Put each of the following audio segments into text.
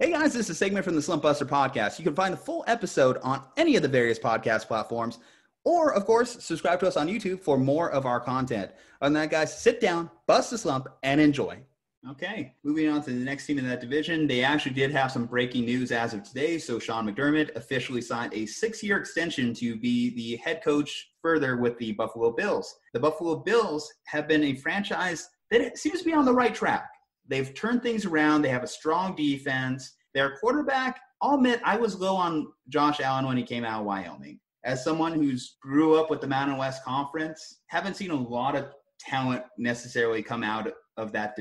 Hey guys, this is a segment from the Slumpbuster Podcast. You can find the full episode on any of the various podcast platforms, or of course, subscribe to us on YouTube for more of our content. Other than that, guys, sit down, bust a slump, and enjoy. Okay, moving on to the next team in that division. They actually did have some breaking news as of today. So Sean McDermott officially signed a 6-year extension to be the head coach further with the Buffalo Bills. The Buffalo Bills have been a franchise that seems to be on the right track. They've turned things around. They have a strong defense. Their quarterback, I'll admit, I was low on Josh Allen when he came out of Wyoming. As someone who's grew up with the Mountain West Conference, haven't seen a lot of talent necessarily come out of that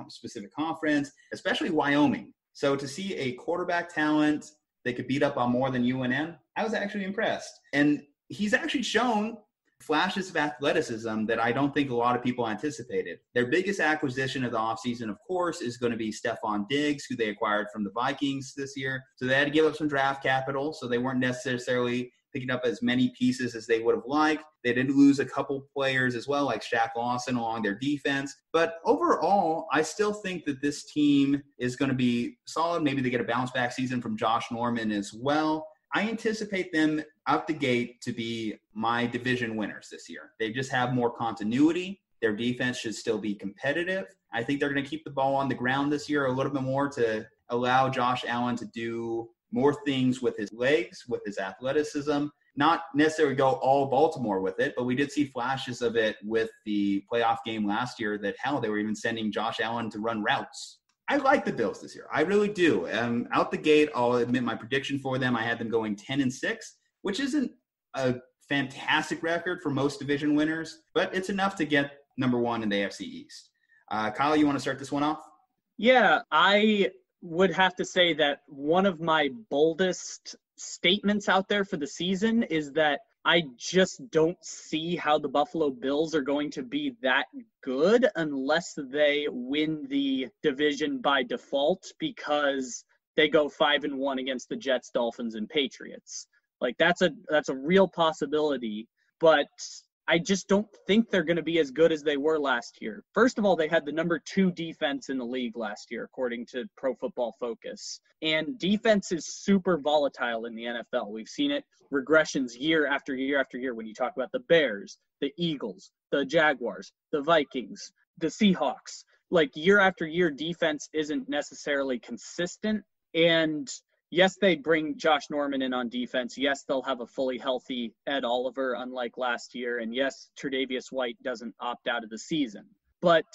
specific conference, especially Wyoming. So to see a quarterback talent that could beat up on more than UNM, I was actually impressed. And he's actually shown flashes of athleticism that I don't think a lot of people anticipated. Their biggest acquisition of the offseason, of course, is going to be Stephon Diggs, who they acquired from the Vikings this year. So they had to give up some draft capital, so they weren't necessarily picking up as many pieces as they would have liked. They did lose a couple players as well, like Shaq Lawson along their defense. But overall, I still think that this team is going to be solid. Maybe they get a bounce-back season from Josh Norman as well. I anticipate them out the gate to be my division winners this year. They just have more continuity. Their defense should still be competitive. I think they're going to keep the ball on the ground this year a little bit more to allow Josh Allen to do more things with his legs, with his athleticism, not necessarily go all Baltimore with it, but we did see flashes of it with the playoff game last year that, hell, they were even sending Josh Allen to run routes. I like the Bills this year. I really do. Out the gate, I'll admit my prediction for them. I had them going 10-6, which isn't a fantastic record for most division winners, but it's enough to get number one in the AFC East. Kyle, you want to start this one off? Yeah, I would have to say that one of my boldest statements out there for the season is that I just don't see how the Buffalo Bills are going to be that good unless they win the division by default, because they go 5-1 against the Jets, Dolphins, and Patriots. Like that's a real possibility, but I just don't think they're going to be as good as they were last year. First of all, they had the number 2 defense in the league last year, according to Pro Football Focus. And defense is super volatile in the NFL. We've seen it regressions year after year after year when you talk about the Bears, the Eagles, the Jaguars, the Vikings, the Seahawks. Like year after year, defense isn't necessarily consistent. And yes, they bring Josh Norman in on defense. Yes, they'll have a fully healthy Ed Oliver, unlike last year. And yes, Tre'Davious White doesn't opt out of the season. But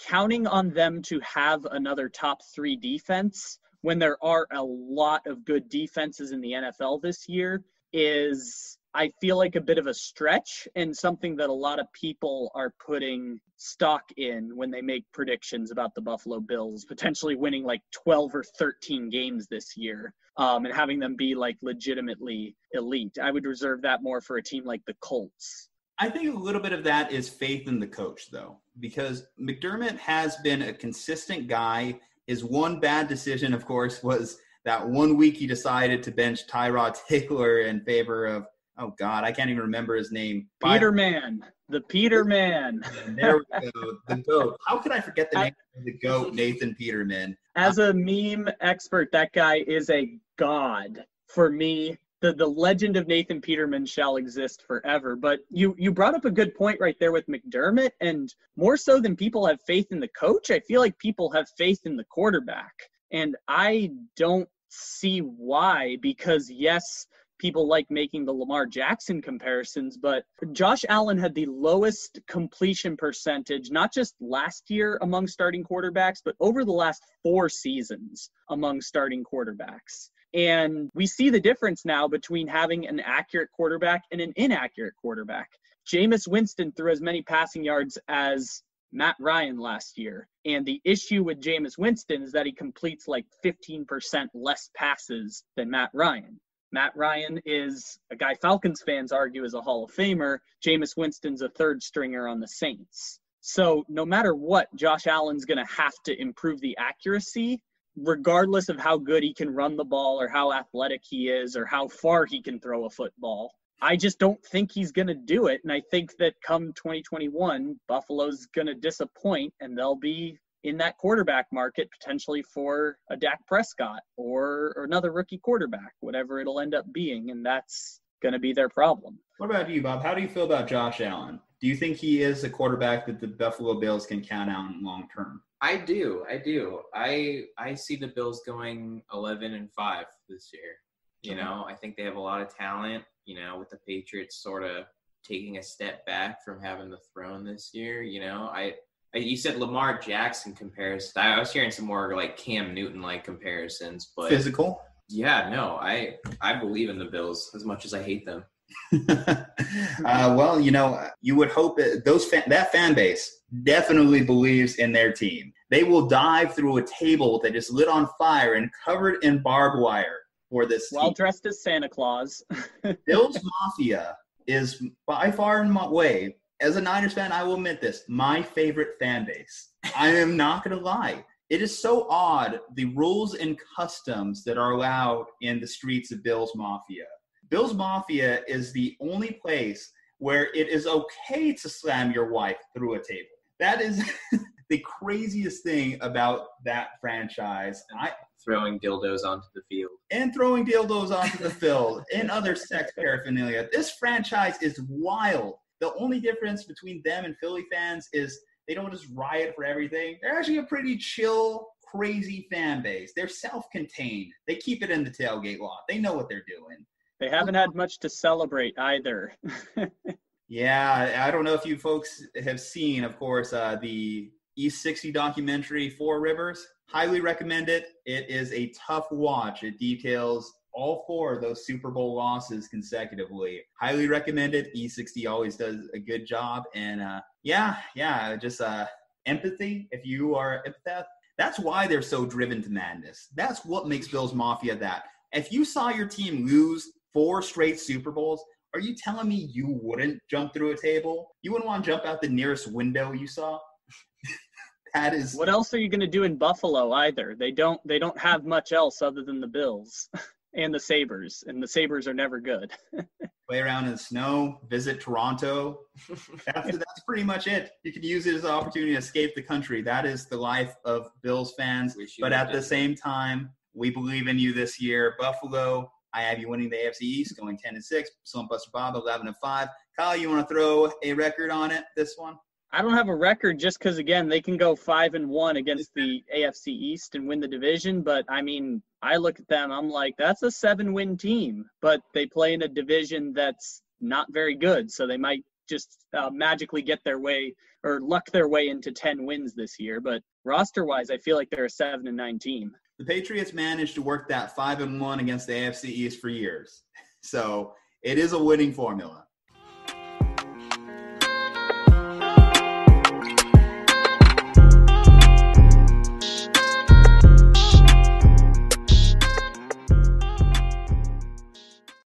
counting on them to have another top 3 defense when there are a lot of good defenses in the NFL this year is, I feel like, a bit of a stretch and something that a lot of people are putting stock in when they make predictions about the Buffalo Bills potentially winning like 12 or 13 games this year, and having them be like legitimately elite. I would reserve that more for a team like the Colts. I think a little bit of that is faith in the coach, though, because McDermott has been a consistent guy. His one bad decision, of course, was that one week he decided to bench Tyrod Taylor in favor of, oh, God, I can't even remember his name. Peterman. The Peterman. There we go. The GOAT. How could I forget the name of the GOAT, Nathan Peterman? As a meme expert, that guy is a god for me. The legend of Nathan Peterman shall exist forever. But you brought up a good point right there with McDermott, and more so than people have faith in the coach, I feel like people have faith in the quarterback. And I don't see why, because yes, people like making the Lamar Jackson comparisons, but Josh Allen had the lowest completion percentage, not just last year among starting quarterbacks, but over the last 4 seasons among starting quarterbacks. And we see the difference now between having an accurate quarterback and an inaccurate quarterback. Jameis Winston threw as many passing yards as Matt Ryan last year. And the issue with Jameis Winston is that he completes like 15% less passes than Matt Ryan. Matt Ryan is a guy Falcons fans argue is a Hall of Famer. Jameis Winston's a third stringer on the Saints. So no matter what, Josh Allen's going to have to improve the accuracy, regardless of how good he can run the ball or how athletic he is or how far he can throw a football. I just don't think he's going to do it. And I think that come 2021, Buffalo's going to disappoint and they'll be in that quarterback market potentially for a Dak Prescott or another rookie quarterback, whatever it'll end up being, and that's going to be their problem. What about you, Bob? How do you feel about Josh Allen? Do you think he is a quarterback that the Buffalo Bills can count on long term? I do. I see the Bills going 11-5 this year. You know, I think they have a lot of talent, you know, with the Patriots sort of taking a step back from having the throne this year. You know, you said Lamar Jackson comparison. I was hearing some more like Cam Newton-like comparisons, but physical. Yeah, no, I believe in the Bills as much as I hate them. Well, you know, you would hope that that fan base definitely believes in their team. They will dive through a table that is lit on fire and covered in barbed wire for this team. Well dressed as Santa Claus. Bills Mafia is by far and away, as a Niners fan, I will admit this, my favorite fan base. I am not going to lie. It is so odd, the rules and customs that are allowed in the streets of Bills Mafia. Bills Mafia is the only place where it is okay to slam your wife through a table. That is the craziest thing about that franchise. Throwing dildos onto the field. And throwing dildos onto the field and other sex paraphernalia. This franchise is wild. The only difference between them and Philly fans is they don't just riot for everything. They're actually a pretty chill, crazy fan base. They're self-contained. They keep it in the tailgate lot. They know what they're doing. They haven't had much to celebrate either. Yeah, I don't know if you folks have seen, of course, the East 60 documentary, Four Rivers. Highly recommend it. It is a tough watch. It details all four of those Super Bowl losses consecutively. Highly recommend it. E60 always does a good job. And just empathy. If you are empath, that's why they're so driven to madness. That's what makes Bills Mafia that. If you saw your team lose 4 straight Super Bowls, are you telling me you wouldn't jump through a table? You wouldn't want to jump out the nearest window you saw? That is. What else are you going to do in Buffalo either? They don't have much else other than the Bills and the Sabres, and the Sabres are never good. Play around in the snow, visit Toronto. That's pretty much it. You can use it as an opportunity to escape the country. That is the life of Bills fans. But at the same time, we believe in you this year. Buffalo, I have you winning the AFC East, going 10-6. Slumpbuster Bob, 11-5. Kyle, you want to throw a record on it, this one? I don't have a record just because, again, they can go 5-1 against the AFC East and win the division. But, I mean, I look at them, I'm like, that's a 7-win team. But they play in a division that's not very good. So they might just magically get their way or luck their way into 10 wins this year. But roster-wise, I feel like they're a 7-9 team. The Patriots managed to work that 5-1 against the AFC East for years. So it is a winning formula.